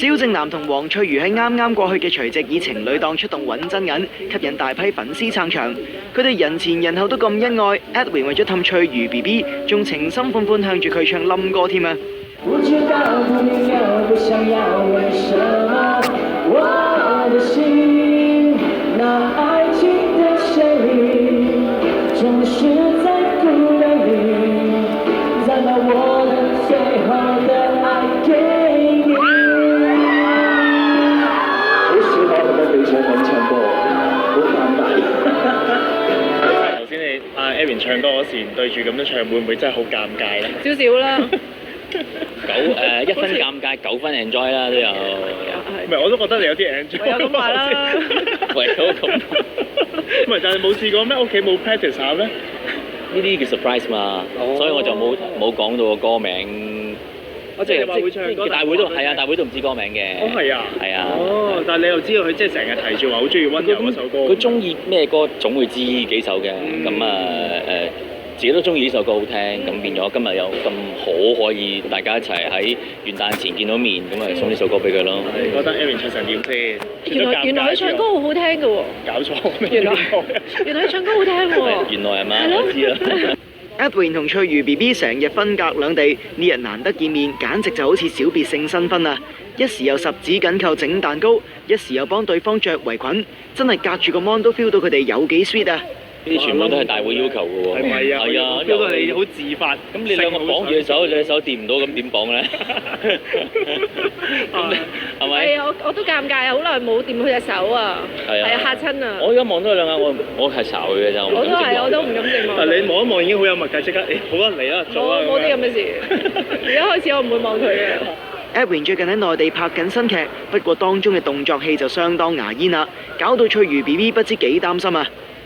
蕭正楠同黃翠如喺啱啱過去嘅除夕以情侶檔出動揾真銀，吸引大批粉絲撐場。佢哋人前人後都咁恩愛 ，Edwin 為咗氹翠如 BB， 仲情深款款向住佢唱冧歌添啊！不知道你要不想要為什麼我的心那愛情的旋律總是在孤單裡再把我的最後的愛給你好少可咁樣比賽咁唱歌好尷尬頭先你Erin 唱歌嗰時對住咁樣唱會唔會真係好尷尬咧？少少啦1分尷尬9分 enjoy 啦都有，唔係我都覺得你有啲 enjoy。有咁話啦，唯有咁。唔係，但係冇試過咩？屋企冇 practice 下咩？呢啲叫 surprise 嘛，所以我就冇講到個歌名。我即係話會唱歌，大會都係啊，大會都唔知歌名嘅。哦係啊，係啊。哦，但係你又知道佢即係成日提住話好中意溫柔嗰首歌。佢中意咩歌總會知幾首嘅，咁自己都中意呢首歌好聽，咁變咗今日又咁好可以大家一齊喺元旦前見到面，咁咪送呢首歌俾佢咯。你覺得 Erin 唱成點先？原來佢唱歌好好聽㗎喎。搞錯咩？原來佢唱歌好聽喎。原來係嘛？我知啦。Edwin 同翠如 BB 成日分隔兩地，呢日難得見面，簡直就好似小別勝新婚啊！一時又十指緊扣整蛋糕，一時又幫對方着圍裙，真係隔住個 mon 都 feel 到佢哋有幾 sweet 啊！呢啲全部都係大會要求嘅喎。係咪啊？係啊，因為你好自發。咁你兩個綁住隻手，你隻手掂唔到，咁點綁咧？係咪？係啊，我都尷尬啊！好耐冇掂佢隻手啊。係啊，嚇親啊！我而家望到佢兩眼，我係睄佢嘅咋。我都係，我都唔敢正望。但你望一望已經好有默契，即刻好啦嚟啦，做啦。冇啲咁嘅事。而家開始我唔會望佢嘅。Edwin 最近喺內地拍緊新劇，不過當中嘅動作戲就相當牙煙啦，搞到翠如 BB 不知幾擔心啊！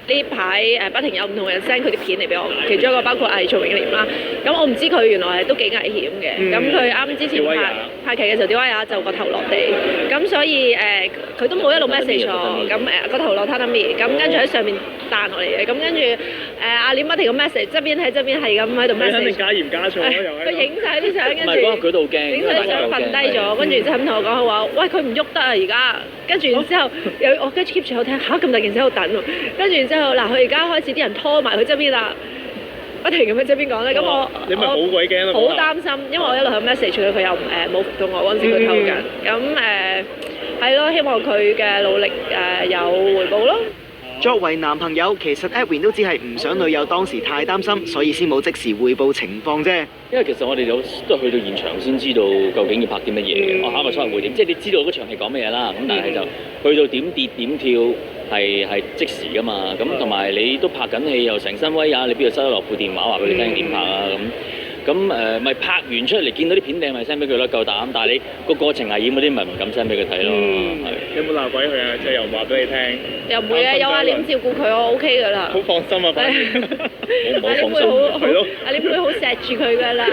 呢排不停有唔同人 send 佢啲片嚟俾我，其中一個包括係曹永廉啦。咁我唔知佢原來係都幾危險嘅。咁佢啱之前拍劇嘅時候，點解呀就個頭落地，咁所以佢都冇一路 message 我。咁個頭落榻榻米，咁跟住喺上面彈落嚟嘅。咁跟住阿廉不停咁 message，側邊係咁喺度 message。肯定加鹽加醋咯，又係。佢影晒啲相，跟住佢都好驚，影晒啲相瞓低咗，跟住就咁同我講，佢話：喂，佢唔喐得啊而家。跟住然之後，我跟住 keep 住喺度聽，咁大件事喺度等喎。跟住然之後，嗱，佢而家開始啲人拖埋佢側邊啦，不停咁喺側邊講咧。咁你咪好鬼驚咯！好擔心，因為我一路喺 message 佢又冇覆到我嗰陣時，佢偷緊。咁係咯，希望佢嘅努力有回報咯。作為男朋友，其實 Edwin 都只係唔想女友當時太擔心，所以先冇即時匯報情況啫。因為其實我哋都係去到現場先知道究竟要拍啲乜嘢嘅，我下個出嚟會點，即係你知道嗰場戲講乜嘢啦。咁但係就去到點跌點跳係即時噶嘛。咁同埋你都拍緊戲又成身威啊，你邊度收得落部電話話俾你聽點拍啊咁咪拍完出嚟見到啲片掟咪 send 俾佢咯，夠膽。但係你個過程危險嗰啲咪唔敢 send 俾佢睇咯。有冇鬧鬼佢啊？即係又話俾你聽。又唔會啊，有阿廉照顧佢，我 OK 噶啦。好放心啊，反正。我唔好放心。阿廉會好錫住佢噶啦。